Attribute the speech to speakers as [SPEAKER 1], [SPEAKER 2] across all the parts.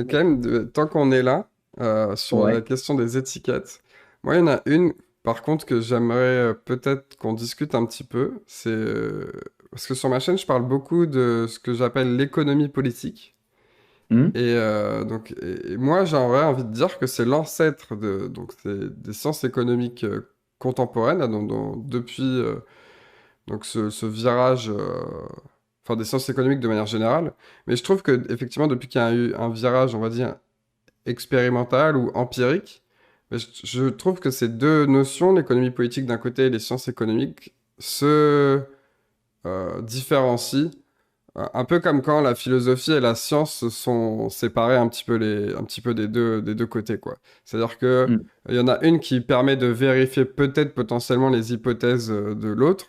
[SPEAKER 1] quand même, tant qu'on est là, sur la
[SPEAKER 2] Ouais.
[SPEAKER 1] question des étiquettes, moi, il y en a une, par contre, que j'aimerais peut-être qu'on discute un petit peu. Parce que sur ma chaîne, je parle beaucoup de ce que j'appelle l'économie politique.
[SPEAKER 2] Hmm.
[SPEAKER 1] Et moi, j'aurais envie de dire que c'est l'ancêtre des sciences économiques contemporaines, là, depuis ce virage, enfin des sciences économiques de manière générale. Mais je trouve que effectivement, depuis qu'il y a eu un virage, on va dire, expérimental ou empirique, mais je trouve que ces deux notions, l'économie politique d'un côté et les sciences économiques, se différencient. Un peu comme quand la philosophie et la science se sont séparées un petit peu des deux côtés, quoi. C'est-à-dire que
[SPEAKER 2] Hmm.
[SPEAKER 1] il y en a une qui permet de vérifier peut-être potentiellement les hypothèses de l'autre,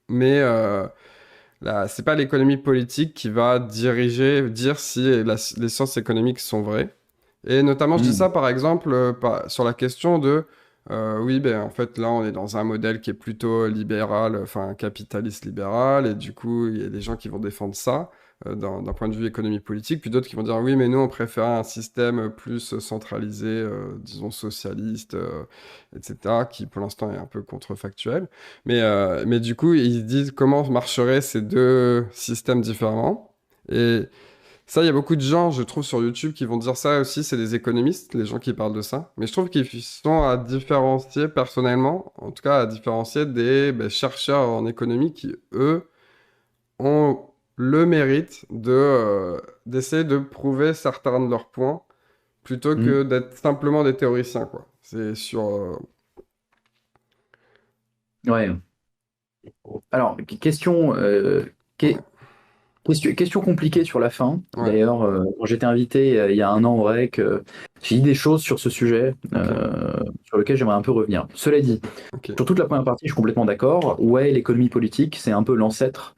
[SPEAKER 1] mais là, c'est pas l'économie politique qui va dire si les sciences économiques sont vraies. Et notamment, je dis
[SPEAKER 2] Hmm.
[SPEAKER 1] ça par exemple sur la question de oui, ben en fait là on est dans un modèle qui est plutôt libéral, enfin capitaliste libéral, et du coup il y a des gens qui vont défendre ça d'un point de vue économie politique, puis d'autres qui vont dire oui, mais nous on préfère un système plus centralisé, disons socialiste, etc., qui pour l'instant est un peu contrefactuel. Mais du coup, ils disent comment marcheraient ces deux systèmes différents. Et ça, il y a beaucoup de gens, je trouve, sur YouTube qui vont dire ça aussi, c'est des économistes, les gens qui parlent de ça. Mais je trouve qu'ils sont à différencier personnellement, en tout cas à différencier des chercheurs en économie qui, eux, ont le mérite d'essayer de prouver certains de leurs points plutôt
[SPEAKER 2] Hmm.
[SPEAKER 1] que d'être simplement des théoriciens, quoi. C'est sur...
[SPEAKER 2] Ouais. Alors, que- question compliquée sur la fin.
[SPEAKER 1] ouais,
[SPEAKER 2] D'ailleurs, quand j'étais invité il y a un an au REC, j'ai dit des choses sur ce sujet
[SPEAKER 1] ok,
[SPEAKER 2] sur lequel j'aimerais un peu revenir. Cela dit,
[SPEAKER 1] ok.
[SPEAKER 2] sur toute la première partie, je suis complètement d'accord. Ouais, l'économie politique, c'est un peu l'ancêtre,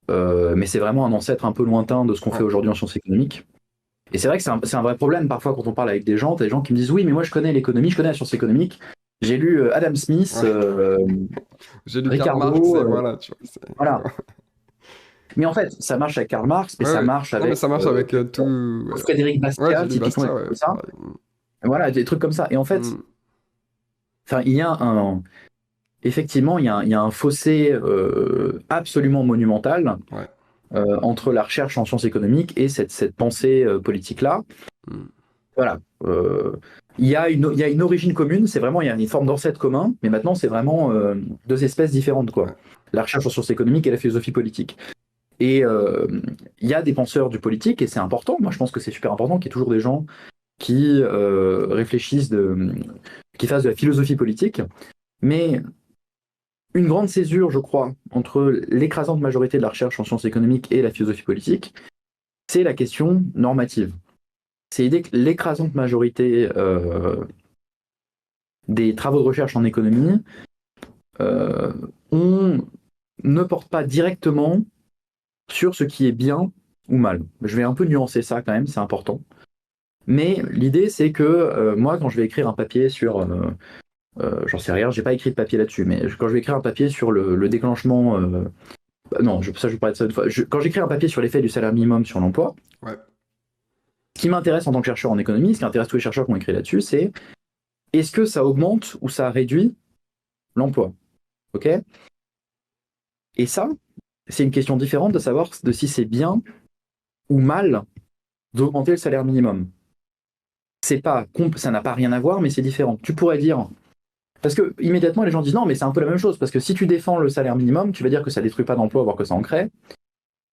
[SPEAKER 2] mais c'est vraiment un ancêtre un peu lointain de ce qu'on fait
[SPEAKER 1] Ouais.
[SPEAKER 2] aujourd'hui en sciences économiques. Et c'est vrai que c'est un vrai problème parfois quand on parle avec des gens. T'as des gens qui me disent oui, mais moi je connais l'économie, je connais la science économique. J'ai lu Adam Smith,
[SPEAKER 1] Ouais. J'ai lu Karl Marx
[SPEAKER 2] Ricardo,
[SPEAKER 1] et voilà, tu vois.
[SPEAKER 2] voilà. Mais en fait, ça marche avec Karl Marx, mais
[SPEAKER 1] Ouais,
[SPEAKER 2] ça
[SPEAKER 1] ouais.
[SPEAKER 2] marche
[SPEAKER 1] Non, mais
[SPEAKER 2] avec
[SPEAKER 1] ça marche avec tout.
[SPEAKER 2] Frédéric
[SPEAKER 1] Ouais, j'ai
[SPEAKER 2] Bastiat,
[SPEAKER 1] lu
[SPEAKER 2] typiquement des
[SPEAKER 1] Bastia,
[SPEAKER 2] trucs
[SPEAKER 1] ouais,
[SPEAKER 2] comme ça.
[SPEAKER 1] pareil.
[SPEAKER 2] Voilà, des trucs comme ça. Et en fait,
[SPEAKER 1] Mm.
[SPEAKER 2] enfin, effectivement, il y a un fossé absolument monumental
[SPEAKER 1] Ouais.
[SPEAKER 2] entre la recherche en sciences économiques et cette pensée politique-là.
[SPEAKER 1] Mm.
[SPEAKER 2] Voilà. Il y a une origine commune, c'est vraiment, il y a une forme d'ancêtre commun, mais maintenant, c'est vraiment deux espèces différentes, quoi.
[SPEAKER 1] Ouais.
[SPEAKER 2] La recherche en sciences économiques et la philosophie politique. Et il y a des penseurs du politique, et c'est important. Moi, je pense que c'est super important qu'il y ait toujours des gens qui réfléchissent, qui fassent de la philosophie politique. Mais une grande césure, je crois, entre l'écrasante majorité de la recherche en sciences économiques et la philosophie politique, c'est la question normative. C'est l'idée que l'écrasante majorité des travaux de recherche en économie euh, on ne porte pas directement sur ce qui est bien ou mal. Je vais un peu nuancer ça quand même, c'est important. Mais l'idée, c'est que moi, quand je vais écrire un papier sur, j'en sais rien, j'ai pas écrit de papier là-dessus, mais quand je vais écrire un papier sur le déclenchement, non, ça je vais parler de ça une fois. Quand j'écris un papier sur l'effet du salaire minimum sur l'emploi,
[SPEAKER 1] Ouais.
[SPEAKER 2] ce qui m'intéresse en tant que chercheur en économie, ce qui intéresse tous les chercheurs qui ont écrit là-dessus, c'est est-ce que ça augmente ou ça réduit l'emploi, ok? Et ça, c'est une question différente de savoir de si c'est bien ou mal d'augmenter le salaire minimum. C'est pas, ça n'a pas rien à voir, mais c'est différent. Tu pourrais dire, parce que immédiatement les gens disent non, mais c'est un peu la même chose, parce que si tu défends le salaire minimum, tu vas dire que ça détruit pas d'emplois, voire que ça en crée.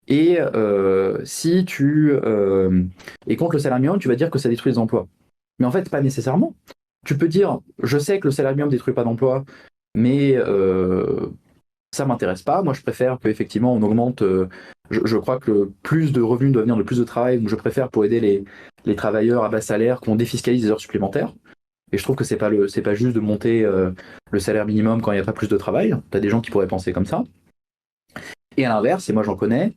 [SPEAKER 2] Et si tu es contre le salaire minimum, tu vas dire que ça détruit les emplois. Mais en fait, pas nécessairement. Tu peux dire, je sais que le salaire minimum détruit pas d'emplois, mais ça m'intéresse pas. Moi, je préfère qu'effectivement on augmente. Je crois que plus de revenus doit venir de plus de travail, donc je préfère pour aider les travailleurs à bas salaire qu'on défiscalise des heures supplémentaires. Et je trouve que c'est pas juste de monter le salaire minimum quand il n'y a pas plus de travail. T'as des gens qui pourraient penser comme ça. Et à l'inverse, et moi j'en connais,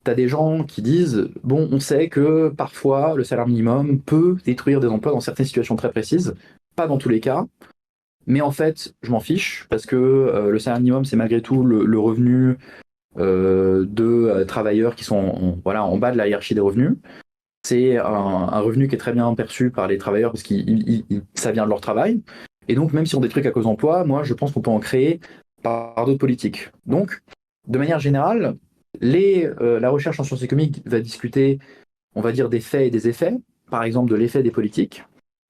[SPEAKER 2] t'as des gens qui disent bon, on sait que parfois le salaire minimum peut détruire des emplois dans certaines situations très précises, pas dans tous les cas. Mais en fait, je m'en fiche parce que le salaire minimum, c'est malgré tout le revenu de travailleurs qui sont voilà, en bas de la hiérarchie des revenus. c'est un revenu qui est très bien perçu par les travailleurs parce que ça vient de leur travail. Et donc, même si on détruit à cause d'emploi, moi, je pense qu'on peut en créer par d'autres politiques. Donc, de manière générale, la recherche en sciences économiques va discuter, on va dire, des faits et des effets, par exemple de l'effet des politiques.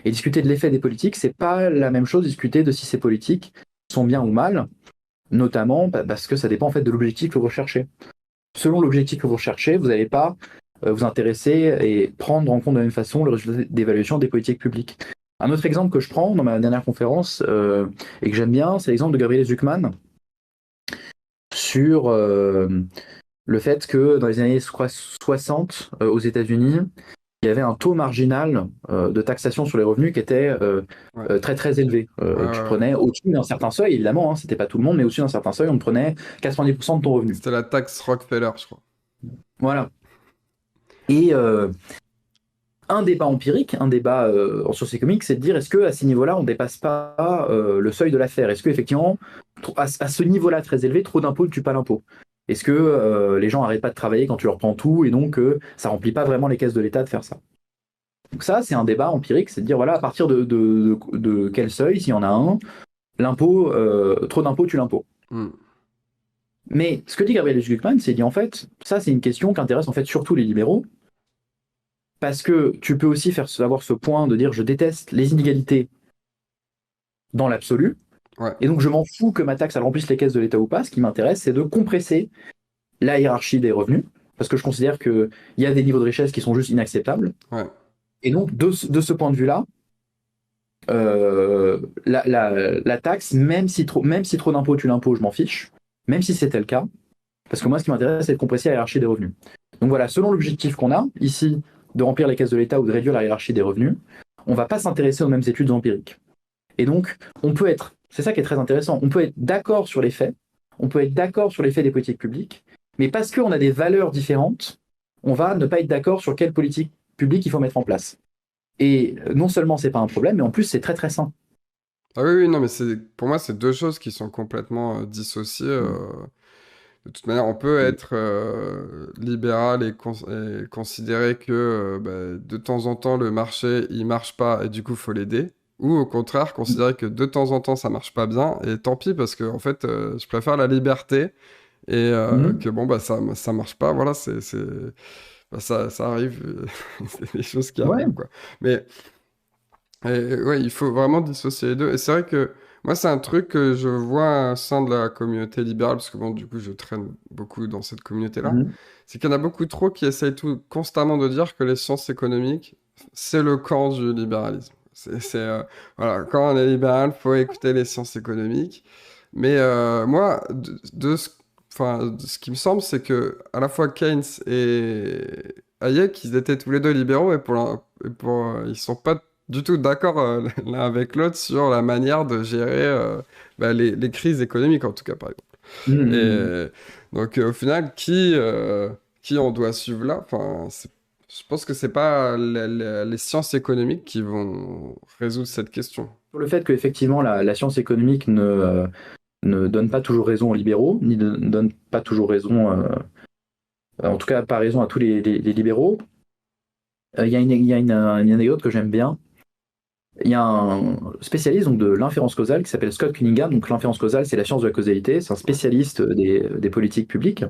[SPEAKER 2] Et discuter de l'effet des politiques, c'est pas la même chose discuter de si ces politiques sont bien ou mal, notamment parce que ça dépend en fait de l'objectif que vous recherchez. Selon l'objectif que vous recherchez, vous n'allez pas vous intéresser et prendre en compte de la même façon le résultat d'évaluation des politiques publiques. Un autre exemple que je prends dans ma dernière conférence et que j'aime bien, c'est l'exemple de Gabriel Zucman sur le fait que dans les années 60 aux États-Unis, il y avait un taux marginal de taxation sur les revenus qui était
[SPEAKER 1] Ouais.
[SPEAKER 2] très très élevé.
[SPEAKER 1] Ouais,
[SPEAKER 2] Tu
[SPEAKER 1] ouais.
[SPEAKER 2] prenais au-dessus d'un certain seuil, évidemment, hein, c'était pas tout le monde, mais au-dessus d'un certain seuil, on te prenait 90% de ton revenu.
[SPEAKER 1] C'était la taxe Rockefeller, je crois.
[SPEAKER 2] Voilà. Et un débat empirique, un débat en sciences économiques, c'est de dire est-ce qu'à ces niveaux-là, on ne dépasse pas le seuil de l'affaire? Est-ce qu'effectivement, à ce niveau-là très élevé, trop d'impôts ne tue pas l'impôt? Est-ce que les gens n'arrêtent pas de travailler quand tu leur prends tout et donc ça ne remplit pas vraiment les caisses de l'État de faire ça? Donc ça, c'est un débat empirique, c'est de dire voilà, à partir de quel seuil, s'il y en a un, l'impôt, trop d'impôts tue l'impôt.
[SPEAKER 1] Mm.
[SPEAKER 2] Mais ce que dit Gabriel Gluckman, c'est dit en fait, ça c'est une question qui intéresse en fait surtout les libéraux, parce que tu peux aussi avoir ce point de dire je déteste les inégalités dans l'absolu,
[SPEAKER 1] Ouais.
[SPEAKER 2] et donc je m'en fous que ma taxe elle remplisse les caisses de l'État ou pas. Ce qui m'intéresse, c'est de compresser la hiérarchie des revenus, parce que je considère qu'il y a des niveaux de richesse qui sont juste inacceptables.
[SPEAKER 1] Ouais.
[SPEAKER 2] Et donc de ce point de vue-là, la taxe, même si trop d'impôts tue l'impôt, je m'en fiche, même si c'était le cas, parce que moi ce qui m'intéresse, c'est de compresser la hiérarchie des revenus. Donc voilà, selon l'objectif qu'on a, ici, de remplir les caisses de l'État ou de réduire la hiérarchie des revenus, on ne va pas s'intéresser aux mêmes études empiriques. Et donc, c'est ça qui est très intéressant, on peut être d'accord sur les faits, on peut être d'accord sur l'effet des politiques publiques, mais parce qu'on a des valeurs différentes, on va ne pas être d'accord sur quelle politique publique il faut mettre en place. Et non seulement c'est pas un problème, mais en plus c'est très très sain.
[SPEAKER 1] Ah oui, oui, non, mais pour moi, c'est deux choses qui sont complètement dissociées. De toute manière, on peut être libéral et considérer que de temps en temps, le marché, il marche pas et du coup, il faut l'aider. Ou au contraire, considérer que de temps en temps, ça marche pas bien et tant pis parce que en fait, je préfère la liberté et
[SPEAKER 2] Mhm.
[SPEAKER 1] que bon, bah, ça marche pas. Voilà, ça arrive. C'est des choses qui
[SPEAKER 2] Ouais.
[SPEAKER 1] arrivent, quoi. Mais ouais, il faut vraiment dissocier les deux. Et c'est vrai que moi, c'est un truc que je vois au sein de la communauté libérale, parce que bon, du coup, je traîne beaucoup dans cette communauté-là.
[SPEAKER 2] Mhm.
[SPEAKER 1] C'est qu'il y en a beaucoup trop qui essayent constamment de dire que les sciences économiques, c'est le camp du libéralisme. Voilà, quand on est libéral, faut écouter les sciences économiques. Mais moi, enfin, de ce qui me semble, c'est que à la fois Keynes et Hayek, ils étaient tous les deux libéraux ils sont pas du tout d'accord l'un avec l'autre sur la manière de gérer les crises économiques, en tout cas, par exemple. Et
[SPEAKER 2] Mhm.
[SPEAKER 1] donc, au final, qui on doit suivre là? Enfin, je pense que c'est pas les sciences économiques qui vont résoudre cette question.
[SPEAKER 2] Sur le fait qu'effectivement la science économique ne donne pas toujours raison aux libéraux, ni ne donne pas toujours raison, en tout cas pas raison à tous les libéraux. Une anecdote que j'aime bien. Il y a un spécialiste donc, de l'inférence causale qui s'appelle Scott Cunningham. Donc l'inférence causale, c'est la science de la causalité. C'est un
[SPEAKER 1] Ouais.
[SPEAKER 2] spécialiste des politiques publiques.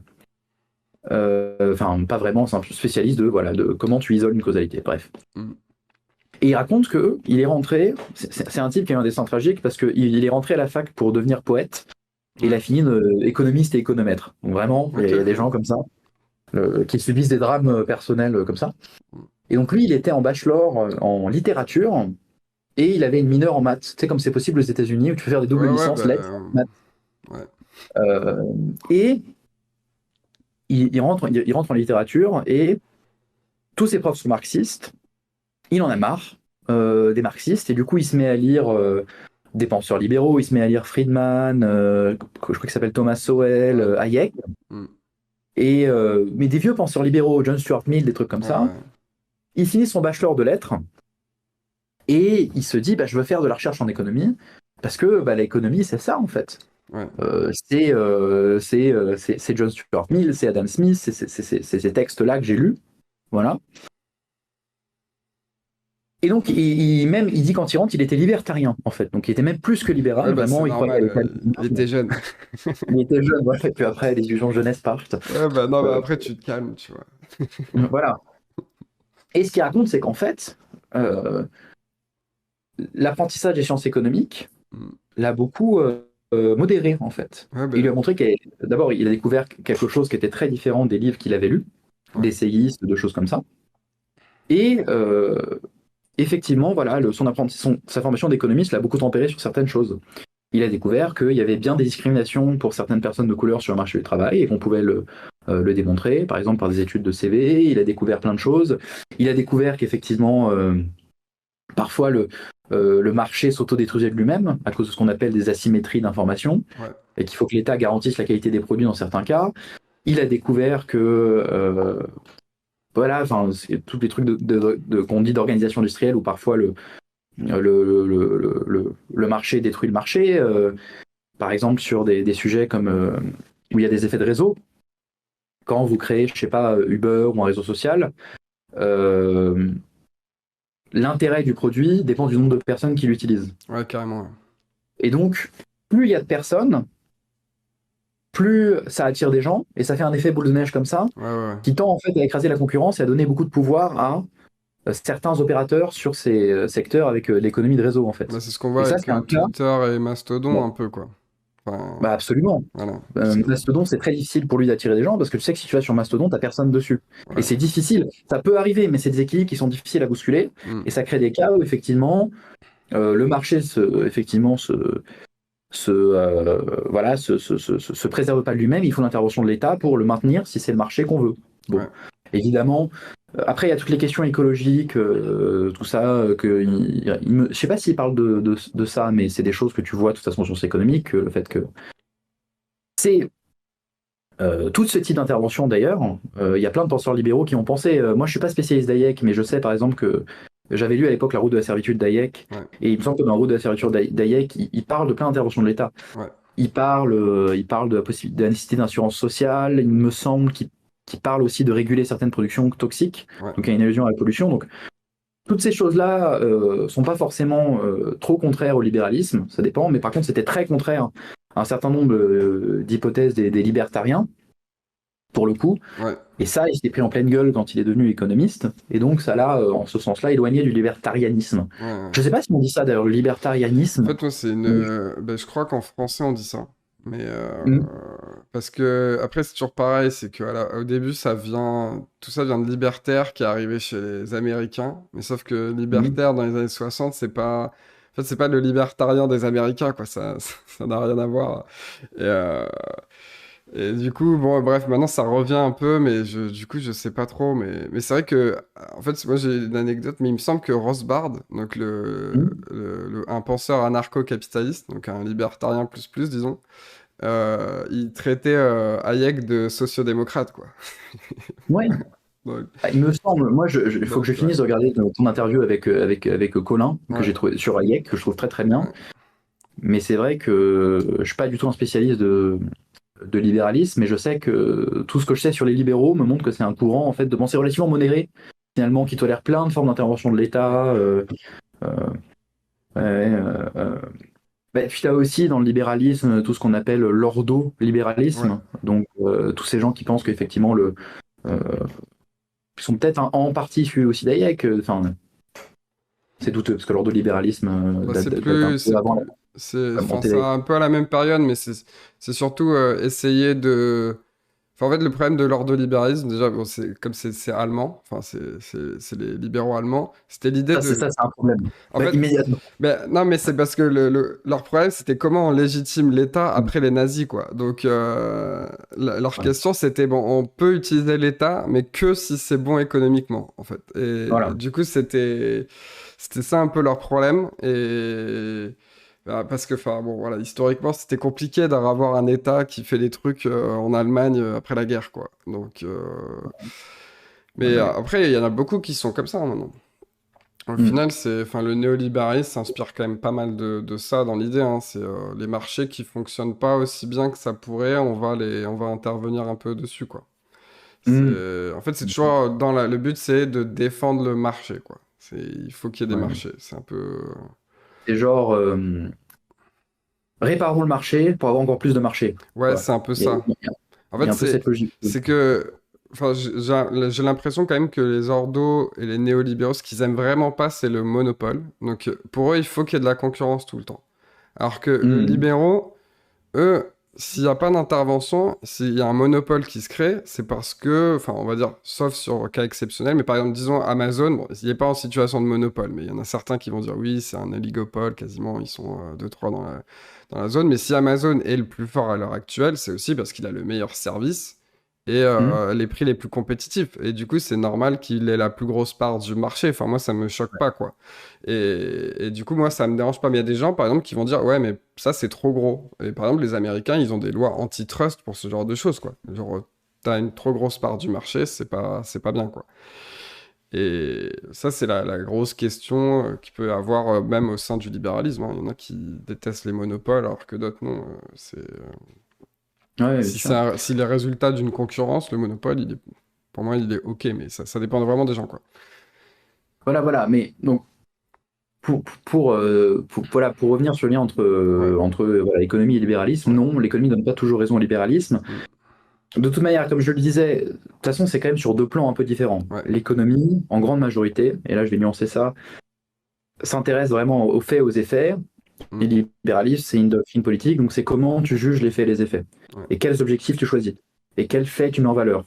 [SPEAKER 2] Enfin, pas vraiment, c'est un spécialiste de comment tu isoles une causalité. Bref.
[SPEAKER 1] Mm.
[SPEAKER 2] Et il raconte que il est rentré, c'est un type qui a eu un destin tragique parce qu'il est rentré à la fac pour devenir poète et il
[SPEAKER 1] Ouais.
[SPEAKER 2] a fini économiste et économètre. Donc vraiment, il y a des
[SPEAKER 1] Ok.
[SPEAKER 2] gens comme ça qui subissent des drames personnels comme ça.
[SPEAKER 1] Mm.
[SPEAKER 2] Et donc lui, il était en bachelor en littérature et il avait une mineure en maths. Tu sais, comme c'est possible aux États-Unis où tu peux faire des doubles
[SPEAKER 1] Ouais, ouais,
[SPEAKER 2] licences lettres, maths.
[SPEAKER 1] ouais.
[SPEAKER 2] Euh, et il rentre en littérature et tous ses profs sont marxistes. Il en a marre des marxistes et du coup, il se met à lire des penseurs libéraux, il se met à lire Friedman, je crois qu'il s'appelle Thomas Sowell,
[SPEAKER 1] Ouais.
[SPEAKER 2] Hayek,
[SPEAKER 1] Mm.
[SPEAKER 2] mais des vieux penseurs libéraux, John Stuart Mill, des trucs comme
[SPEAKER 1] Ouais,
[SPEAKER 2] ça.
[SPEAKER 1] ouais.
[SPEAKER 2] Il finit son bachelor de lettres et il se dit bah, je veux faire de la recherche en économie parce que bah, l'économie c'est ça en fait.
[SPEAKER 1] Ouais.
[SPEAKER 2] C'est John Stuart Mill, c'est Adam Smith, c'est ces textes-là que j'ai lus. Voilà. Et donc, même, il dit qu'en il rentre, il était libertarien, en fait. Donc, il était même plus que
[SPEAKER 1] Ouais,
[SPEAKER 2] libéral.
[SPEAKER 1] bah c'est
[SPEAKER 2] Vraiment, il croyait à
[SPEAKER 1] normal,
[SPEAKER 2] l'état
[SPEAKER 1] il était jeune.
[SPEAKER 2] il était jeune, voilà. Et puis après, les illusions de jeunesse partent.
[SPEAKER 1] Ouais, bah non, bah
[SPEAKER 2] Euh,
[SPEAKER 1] après tu te calmes, tu vois.
[SPEAKER 2] voilà. Et ce qu'il raconte, c'est qu'en fait, euh, l'apprentissage des sciences économiques
[SPEAKER 1] Mm.
[SPEAKER 2] l'a beaucoup modéré, en fait.
[SPEAKER 1] Ouais,
[SPEAKER 2] Il lui a
[SPEAKER 1] bah,
[SPEAKER 2] montré d'abord, il a découvert quelque chose qui était très différent des livres qu'il avait lus,
[SPEAKER 1] ouais.
[SPEAKER 2] d'essayistes, de choses comme ça. Et effectivement, voilà, sa formation d'économiste l'a beaucoup tempéré sur certaines choses. Il a découvert qu'il y avait bien des discriminations pour certaines personnes de couleur sur le marché du travail et qu'on pouvait le démontrer, par exemple par des études de CV. Il a découvert plein de choses. Il a découvert qu'effectivement, parfois le marché s'autodétruisait de lui-même à cause de ce qu'on appelle des asymétries d'information
[SPEAKER 1] Ouais.
[SPEAKER 2] et qu'il faut que l'État garantisse la qualité des produits dans certains cas. Il a découvert que voilà, enfin, c'est tous les trucs qu'on dit d'organisation industrielle où parfois le marché détruit le marché. Par exemple, sur des sujets comme où il y a des effets de réseau, quand vous créez, je sais pas, Uber ou un réseau social, euh, l'intérêt du produit dépend du nombre de personnes qui l'utilisent.
[SPEAKER 1] Ouais, carrément. Ouais,
[SPEAKER 2] Et donc, plus il y a de personnes, plus ça attire des gens, et ça fait un effet boule de neige comme ça,
[SPEAKER 1] ouais, ouais.
[SPEAKER 2] qui tend en fait à écraser la concurrence et à donner beaucoup de pouvoir à certains opérateurs sur ces secteurs avec l'économie de réseau en
[SPEAKER 1] Bah,
[SPEAKER 2] fait.
[SPEAKER 1] c'est ce qu'on
[SPEAKER 2] Et
[SPEAKER 1] voit
[SPEAKER 2] ça,
[SPEAKER 1] avec
[SPEAKER 2] c'est un cas,
[SPEAKER 1] Twitter et Mastodon
[SPEAKER 2] bon,
[SPEAKER 1] un peu, quoi. Enfin,
[SPEAKER 2] bah absolument.
[SPEAKER 1] voilà. C'est...
[SPEAKER 2] Mastodon, c'est très difficile pour lui d'attirer des gens parce que tu sais que si tu vas sur Mastodon, t'as personne dessus. Et
[SPEAKER 1] Ouais.
[SPEAKER 2] c'est difficile. Ça peut arriver, mais c'est des équilibres qui sont difficiles à bousculer.
[SPEAKER 1] Mm.
[SPEAKER 2] Et ça crée des cas où effectivement, le marché voilà, se préserve pas de lui-même. Il faut l'intervention de l'État pour le maintenir si c'est le marché qu'on veut. Bon,
[SPEAKER 1] Ouais.
[SPEAKER 2] évidemment. Après, il y a toutes les questions écologiques, tout ça. Je sais pas s'il parle de ça, mais c'est des choses que tu vois de toute façon sur sciences économiques, le fait que c'est tout ce type d'intervention d'ailleurs, il y a plein de penseurs libéraux qui ont pensé. Moi, je suis pas spécialiste d'Hayek, mais je sais par exemple que j'avais lu à l'époque La route de la servitude d'Hayek,
[SPEAKER 1] Ouais.
[SPEAKER 2] et il me semble que dans La route de la servitude d'Hayek, il parle de plein d'interventions de l'État.
[SPEAKER 1] Ouais.
[SPEAKER 2] Il parle de de la nécessité d'assurance sociale. Il me semble qu'il parle aussi de réguler certaines productions toxiques.
[SPEAKER 1] Ouais.
[SPEAKER 2] Donc il y a une allusion à la pollution. Donc toutes ces choses-là sont pas forcément trop contraires au libéralisme, ça dépend. Mais par contre, c'était très contraire à un certain nombre d'hypothèses des libertariens pour le coup.
[SPEAKER 1] Ouais.
[SPEAKER 2] Et ça, il s'est pris en pleine gueule quand il est devenu économiste. Et donc, ça l'a, en ce sens-là, éloigné du libertarianisme.
[SPEAKER 1] Ouais.
[SPEAKER 2] Je ne sais pas si on dit ça d'ailleurs, le
[SPEAKER 1] En
[SPEAKER 2] libertarianisme.
[SPEAKER 1] fait, moi, c'est une.
[SPEAKER 2] Mais-
[SPEAKER 1] Ben, je crois qu'en français, on dit ça. Mais
[SPEAKER 2] Mm.
[SPEAKER 1] parce que après, c'est toujours pareil, c'est que au début, tout ça vient de libertaire qui est arrivé chez les Américains. Mais sauf que
[SPEAKER 2] Mm.
[SPEAKER 1] libertaire dans les années 60, en fait, c'est pas le libertarien des Américains, quoi. Ça n'a rien à voir. Et, et du coup, bon, bref, maintenant ça revient un peu, mais du coup, je sais pas trop. Mais c'est vrai que, en fait, moi j'ai une anecdote, mais il me semble que Rothbard, donc
[SPEAKER 2] Mm.
[SPEAKER 1] un penseur anarcho-capitaliste, donc un libertarien plus, disons, il traitait Hayek de sociodémocrate, quoi.
[SPEAKER 2] Ouais.
[SPEAKER 1] Donc,
[SPEAKER 2] Ah, il me semble, moi, il faut que je
[SPEAKER 1] ouais,
[SPEAKER 2] finisse de regarder ton interview avec Colin, que
[SPEAKER 1] ouais,
[SPEAKER 2] j'ai trouvé sur Hayek, que je trouve très très bien.
[SPEAKER 1] ouais,
[SPEAKER 2] Mais c'est vrai que je suis pas du tout un spécialiste de libéralisme, mais je sais que tout ce que je sais sur les libéraux me montre que c'est un courant en fait de pensée relativement modéré, finalement, qui tolère plein de formes d'intervention de
[SPEAKER 1] ouais,
[SPEAKER 2] l'État. Euh, ouais, puis tu as aussi dans le libéralisme tout ce qu'on appelle
[SPEAKER 1] ouais.
[SPEAKER 2] l'ordo-libéralisme, donc tous ces gens qui pensent qu'effectivement euh, ils sont peut-être en partie issus aussi d'Hayek. Enfin, c'est douteux parce que l'ordo-libéralisme
[SPEAKER 1] Bah,
[SPEAKER 2] date un peu avant la
[SPEAKER 1] enfin,
[SPEAKER 2] montée
[SPEAKER 1] c'est
[SPEAKER 2] d'Hayek.
[SPEAKER 1] un peu à la même période, mais c'est surtout essayer de. Enfin, en fait, le problème de l'ordolibéralisme, déjà, bon, comme c'est allemand, enfin, c'est les libéraux allemands, c'était l'idée de.
[SPEAKER 2] Ça, c'est un problème.
[SPEAKER 1] En
[SPEAKER 2] Bah,
[SPEAKER 1] fait,
[SPEAKER 2] immédiatement.
[SPEAKER 1] ben, non, mais c'est parce que leur problème, c'était comment on légitime l'État
[SPEAKER 2] Mm.
[SPEAKER 1] après les nazis, quoi. Donc, leur
[SPEAKER 2] Ouais.
[SPEAKER 1] question, c'était, bon, on peut utiliser l'État, mais que si c'est bon économiquement, en fait. Et
[SPEAKER 2] Voilà.
[SPEAKER 1] du coup, c'était ça un peu leur problème. Et parce que, enfin, bon, voilà, historiquement, c'était compliqué d'avoir un État qui fait des trucs en Allemagne après la guerre, quoi. Donc, mais
[SPEAKER 2] Ouais.
[SPEAKER 1] après, il y en a beaucoup qui sont comme ça, hein, maintenant. Au
[SPEAKER 2] Mm.
[SPEAKER 1] final, enfin, le néolibéralisme s'inspire quand même pas mal de ça dans l'idée, hein. C'est les marchés qui fonctionnent pas aussi bien que ça pourrait, on va intervenir un peu dessus, quoi.
[SPEAKER 2] Mm.
[SPEAKER 1] En fait, c'est toujours le but, c'est de défendre le marché, quoi. Il faut qu'il y ait des
[SPEAKER 2] Ouais.
[SPEAKER 1] marchés. C'est un peu.
[SPEAKER 2] C'est genre, réparons le marché pour avoir encore plus de marché.
[SPEAKER 1] Ouais,
[SPEAKER 2] Quoi.
[SPEAKER 1] c'est un peu
[SPEAKER 2] Il y a,
[SPEAKER 1] ça. En
[SPEAKER 2] il y a
[SPEAKER 1] fait,
[SPEAKER 2] un peu cette logique.
[SPEAKER 1] c'est que. Enfin, j'ai l'impression quand même que les ordos et les néolibéraux, ce qu'ils aiment vraiment pas, c'est le monopole. Donc, pour eux, il faut qu'il y ait de la concurrence tout le temps. Alors que les
[SPEAKER 2] Mhm.
[SPEAKER 1] libéraux, eux, s'il n'y a pas d'intervention, s'il y a un monopole qui se crée, c'est parce que, enfin, on va dire, sauf sur cas exceptionnel, mais par exemple, disons Amazon, bon, il n'est pas en situation de monopole, mais il y en a certains qui vont dire oui, c'est un oligopole, quasiment, ils sont deux, trois dans la zone. Mais si Amazon est le plus fort à l'heure actuelle, c'est aussi parce qu'il a le meilleur service et
[SPEAKER 2] Mhm.
[SPEAKER 1] les prix les plus compétitifs. Et du coup, c'est normal qu'il ait la plus grosse part du marché. Enfin, moi, ça me choque pas, quoi. Et du coup, moi, ça me dérange pas. Mais il y a des gens, par exemple, qui vont dire, ouais, mais ça, c'est trop gros. Et par exemple, les Américains, ils ont des lois antitrust pour ce genre de choses, quoi. Genre, t'as une trop grosse part du marché, c'est pas bien, quoi. Et ça, c'est la grosse question qu'il peut y avoir même au sein du libéralisme, hein. Il y en a qui détestent les monopoles, alors que d'autres, non.
[SPEAKER 2] Ouais, bien
[SPEAKER 1] Si
[SPEAKER 2] sûr.
[SPEAKER 1] si les résultats d'une concurrence, le monopole, pour moi, il est OK, mais ça dépend vraiment des gens, quoi.
[SPEAKER 2] Voilà, voilà. Mais donc, voilà, pour revenir sur le lien
[SPEAKER 1] Ouais.
[SPEAKER 2] entre voilà, économie et libéralisme,
[SPEAKER 1] Ouais.
[SPEAKER 2] non, l'économie ne donne pas toujours raison au libéralisme.
[SPEAKER 1] Mm.
[SPEAKER 2] De toute manière, comme je le disais, de toute façon, c'est quand même sur deux plans un peu différents.
[SPEAKER 1] Ouais.
[SPEAKER 2] L'économie, en grande majorité, et là je vais nuancer ça, s'intéresse vraiment aux faits, aux effets. Et
[SPEAKER 1] Mm.
[SPEAKER 2] le libéralisme, c'est une doctrine politique, donc c'est comment tu juges les faits et les effets.
[SPEAKER 1] Ouais.
[SPEAKER 2] Et quels objectifs tu choisis. Et quels faits tu mets en valeur.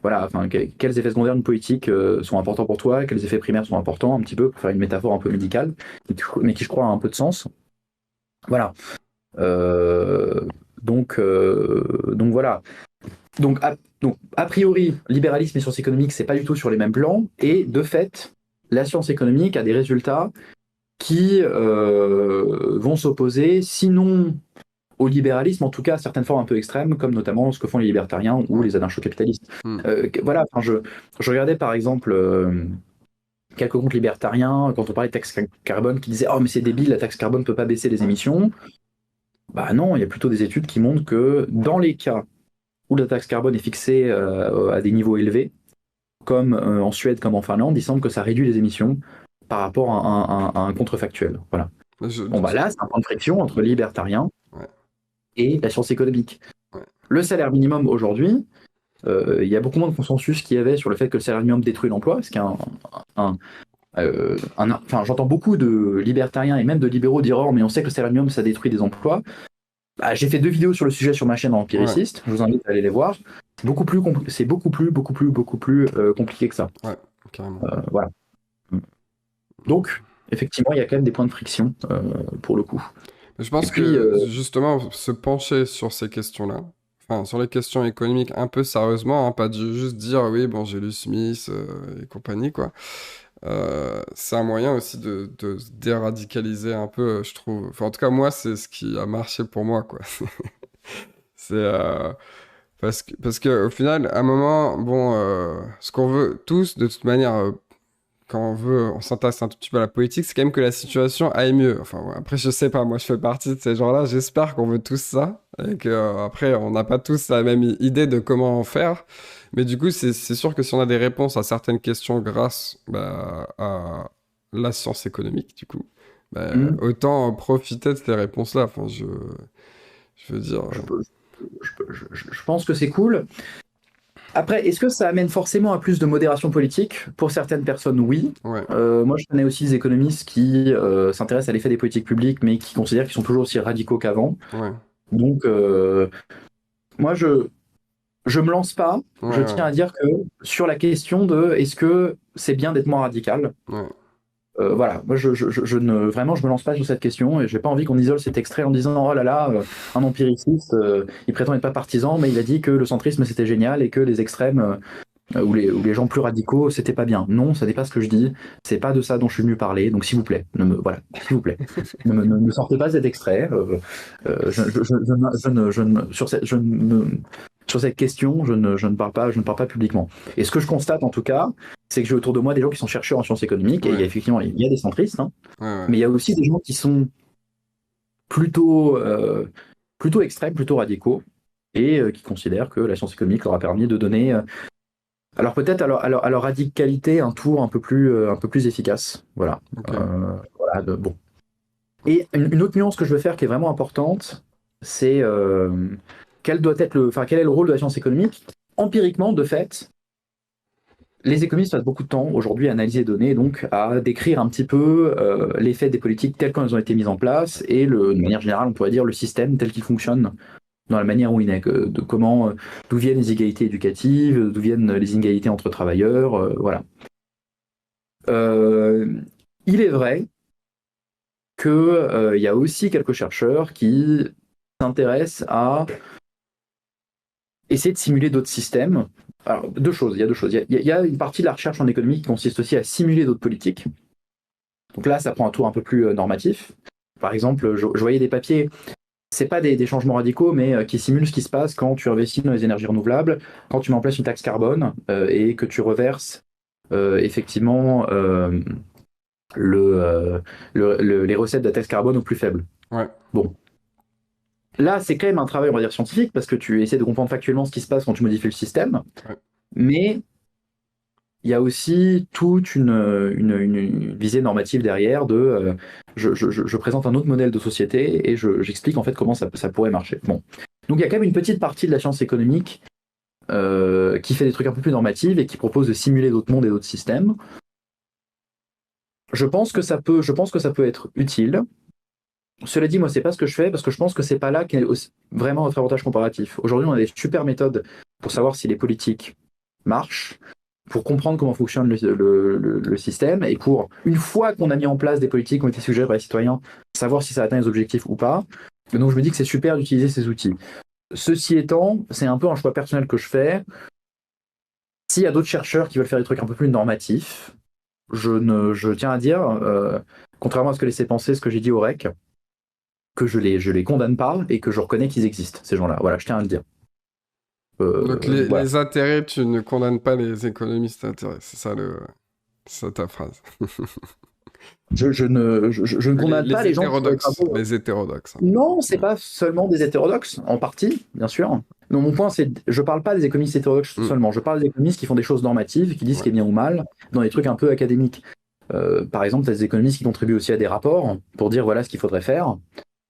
[SPEAKER 2] Voilà, enfin, quels effets secondaires d'une politique sont importants pour toi, quels effets primaires sont importants, un petit peu, pour faire une métaphore un peu médicale, mais qui je crois a un peu de sens. Voilà. Euh, donc voilà. Donc, a priori, libéralisme et sciences économiques, c'est pas du tout sur les mêmes plans. Et de fait, la science économique a des résultats qui vont s'opposer, sinon au libéralisme, en tout cas à certaines formes un peu extrêmes, comme notamment ce que font les libertariens ou
[SPEAKER 1] Ouais.
[SPEAKER 2] les anarcho-capitalistes.
[SPEAKER 1] Mm.
[SPEAKER 2] Voilà, enfin, je regardais par exemple quelques comptes libertariens quand on parlait de taxe carbone qui disaient oh mais c'est débile, la taxe carbone ne peut pas baisser les
[SPEAKER 1] Ouais.
[SPEAKER 2] émissions. Bah non, il y a plutôt des études qui montrent que dans les cas où la taxe carbone est fixée à des niveaux élevés, comme en Suède, comme en Finlande, il semble que ça réduit les émissions par rapport à un contrefactuel. Voilà.
[SPEAKER 1] Je-
[SPEAKER 2] Bon, bah là, c'est un point de friction entre les libertariens
[SPEAKER 1] Ouais.
[SPEAKER 2] et la science économique.
[SPEAKER 1] Ouais.
[SPEAKER 2] Le salaire minimum aujourd'hui, il y a beaucoup moins de consensus qu'il y avait sur le fait que le salaire minimum détruit l'emploi, ce qui est enfin, j'entends beaucoup de libertariens et même de libéraux dire oh, mais on sait que le salaire minimum ça détruit des emplois. Bah, j'ai fait 2 vidéos sur le sujet sur ma chaîne
[SPEAKER 1] Ouais.
[SPEAKER 2] Empiriciste, je vous invite à aller les voir. C'est beaucoup plus compliqué que ça.
[SPEAKER 1] Ouais. Carrément.
[SPEAKER 2] Voilà. Donc, effectivement, il y a quand même des points de friction pour le coup.
[SPEAKER 1] Je
[SPEAKER 2] Et
[SPEAKER 1] pense
[SPEAKER 2] puis,
[SPEAKER 1] que justement, se pencher sur ces questions-là, enfin, sur les questions économiques un peu sérieusement, hein, pas juste dire oui, bon, j'ai lu Smith et compagnie, quoi. C'est un moyen aussi de se déradicaliser un peu, je trouve. Enfin, en tout cas, moi, c'est ce qui a marché pour moi, quoi. C'est parce que au final, à un moment, bon, ce qu'on veut tous, de toute manière, quand on s'intéresse un tout petit peu à la politique, c'est quand même que la situation aille mieux. Enfin, ouais, après, je sais pas, moi, je fais partie de ces gens-là. J'espère qu'on veut tous ça et que après, on n'a pas tous la même idée de comment en faire. Mais du coup, c'est sûr que si on a des réponses à certaines questions grâce bah, à la science économique, du coup, bah,
[SPEAKER 2] hmm,
[SPEAKER 1] autant profiter de ces réponses-là. Enfin, je veux dire,
[SPEAKER 2] je, je pense que c'est cool. Après, est-ce que ça amène forcément à plus de modération politique? Pour certaines personnes, oui.
[SPEAKER 1] ouais,
[SPEAKER 2] Moi, je connais aussi des économistes qui s'intéressent à l'effet des politiques publiques, mais qui considèrent qu'ils sont toujours aussi radicaux qu'avant.
[SPEAKER 1] ouais,
[SPEAKER 2] Donc, moi, je me lance pas.
[SPEAKER 1] ouais,
[SPEAKER 2] Je
[SPEAKER 1] ouais,
[SPEAKER 2] tiens à dire que sur la question de est-ce que c'est bien d'être moins radical,
[SPEAKER 1] ouais.
[SPEAKER 2] voilà, moi vraiment je me lance pas sur cette question et j'ai pas envie qu'on isole cet extrait en disant oh là là, un empiriciste, il prétend être pas partisan, mais il a dit que le centrisme c'était génial et que les extrêmes ou les gens plus radicaux c'était pas bien. Non, ça n'est pas ce que je dis, c'est pas de ça dont je suis venu parler, donc s'il vous plaît, voilà, s'il vous plaît, ne me sortez pas cet extrait. Sur cette question, je ne parle pas publiquement. Et ce que je constate en tout cas, c'est que j'ai autour de moi des gens qui sont chercheurs en sciences économiques, et il y a
[SPEAKER 1] Ouais,
[SPEAKER 2] effectivement il y a des centristes, hein,
[SPEAKER 1] ouais, ouais.
[SPEAKER 2] mais il y a aussi des gens qui sont plutôt, plutôt extrêmes, plutôt radicaux, et qui considèrent que la science économique leur a permis de donner Alors peut-être à leur radicalité, un tour un peu plus efficace. Voilà.
[SPEAKER 1] Ok.
[SPEAKER 2] Voilà bon. Et une autre nuance que je veux faire qui est vraiment importante, c'est quel est le rôle de la science économique. Empiriquement, de fait, les économistes passent beaucoup de temps aujourd'hui à analyser les données, donc à décrire un petit peu l'effet des politiques telles qu'elles ont été mises en place et de manière générale, on pourrait dire le système tel qu'il fonctionne dans la manière où il est, de comment, d'où viennent les inégalités éducatives, d'où viennent les inégalités entre travailleurs, voilà. Il est vrai qu'il y a aussi quelques chercheurs qui s'intéressent à essayer de simuler d'autres systèmes. Alors, deux choses, il y a deux choses. Il y a une partie de la recherche en économie qui consiste aussi à simuler d'autres politiques. Donc là, ça prend un tour un peu plus normatif. Par exemple, je voyais des papiers, c'est pas des changements radicaux, mais qui simulent ce qui se passe quand tu investis dans les énergies renouvelables, quand tu mets en place une taxe carbone et que tu reverses effectivement les recettes de la taxe carbone aux plus faibles.
[SPEAKER 1] Ouais.
[SPEAKER 2] Bon. Là, c'est quand même un travail, on va dire, scientifique, parce que tu essaies de comprendre factuellement ce qui se passe quand tu modifies le système.
[SPEAKER 1] Ouais.
[SPEAKER 2] Mais il y a aussi toute une visée normative derrière de je présente un autre modèle de société et j'explique en fait comment ça pourrait marcher. Bon. Donc il y a quand même une petite partie de la science économique qui fait des trucs un peu plus normatifs et qui propose de simuler d'autres mondes et d'autres systèmes. Je pense que ça peut être utile. Cela dit, moi, c'est pas ce que je fais parce que je pense que c'est pas là qu'est vraiment notre avantage comparatif. Aujourd'hui, on a des super méthodes pour savoir si les politiques marchent, pour comprendre comment fonctionne le système et pour, une fois qu'on a mis en place des politiques qui ont été suggérées par les citoyens, savoir si ça atteint les objectifs ou pas. Et donc, je me dis que c'est super d'utiliser ces outils. Ceci étant, c'est un peu un choix personnel que je fais. S'il y a d'autres chercheurs qui veulent faire des trucs un peu plus normatifs, je tiens à dire, contrairement à ce que laissait penser ce que j'ai dit au REC, que je les condamne pas et que je reconnais qu'ils existent, ces gens-là. Voilà, je tiens à le dire.
[SPEAKER 1] Donc
[SPEAKER 2] Voilà.
[SPEAKER 1] les intérêts, tu ne condamnes pas les économistes d'intérêt. C'est ça ta phrase.
[SPEAKER 2] Je ne condamne pas
[SPEAKER 1] Les
[SPEAKER 2] les gens qui font des
[SPEAKER 1] hétérodoxes.
[SPEAKER 2] travaux.
[SPEAKER 1] Les hétérodoxes.
[SPEAKER 2] Non, c'est pas seulement des hétérodoxes, en partie, bien sûr. Non, mon point, c'est je parle pas des économistes hétérodoxes seulement. Je parle des économistes qui font des choses normatives, qui disent ce qui est bien ou mal, dans des trucs un peu académiques. Par exemple, tu as des économistes qui contribuent aussi à des rapports pour dire voilà ce qu'il faudrait faire.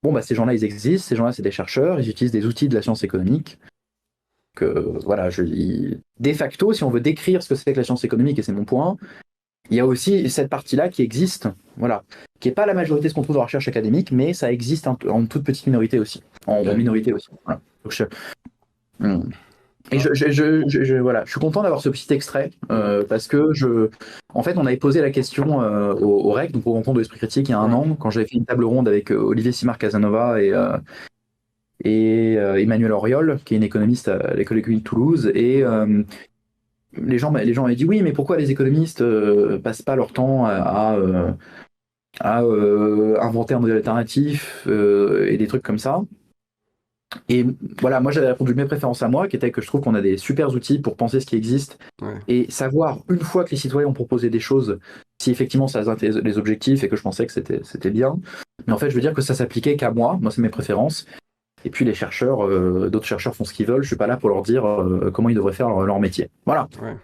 [SPEAKER 2] Bon, bah, ces gens-là, ils existent. Ces gens-là, c'est des chercheurs. Ils utilisent des outils de la science économique. Voilà, de facto, si on veut décrire ce que c'est que la science économique, et c'est mon point, il y a aussi cette partie-là qui existe, voilà, qui n'est pas la majorité de ce qu'on trouve dans la recherche académique, mais ça existe en toute petite minorité aussi, en minorité aussi. Voilà. Donc et voilà, je suis content d'avoir ce petit extrait parce que en fait, on avait posé la question au REC, donc au Rencontre de l'Esprit Critique, il y a un an, quand j'avais fait une table ronde avec Olivier Simard Casanova et Emmanuel Auriol, qui est une économiste à l'École économique de Toulouse, et les gens avaient dit oui, mais pourquoi les économistes passent pas leur temps à inventer un modèle alternatif et des trucs comme ça. Et voilà, moi j'avais répondu mes préférences à moi, qui était que je trouve qu'on a des super outils pour penser ce qui existe et savoir, une fois que les citoyens ont proposé des choses, si effectivement ça atteint les objectifs et que je pensais que c'était bien. Mais en fait, je veux dire que ça s'appliquait qu'à moi c'est mes préférences. Et puis les chercheurs, d'autres chercheurs font ce qu'ils veulent, je suis pas là pour leur dire comment ils devraient faire leur métier. Voilà.
[SPEAKER 1] Ouais.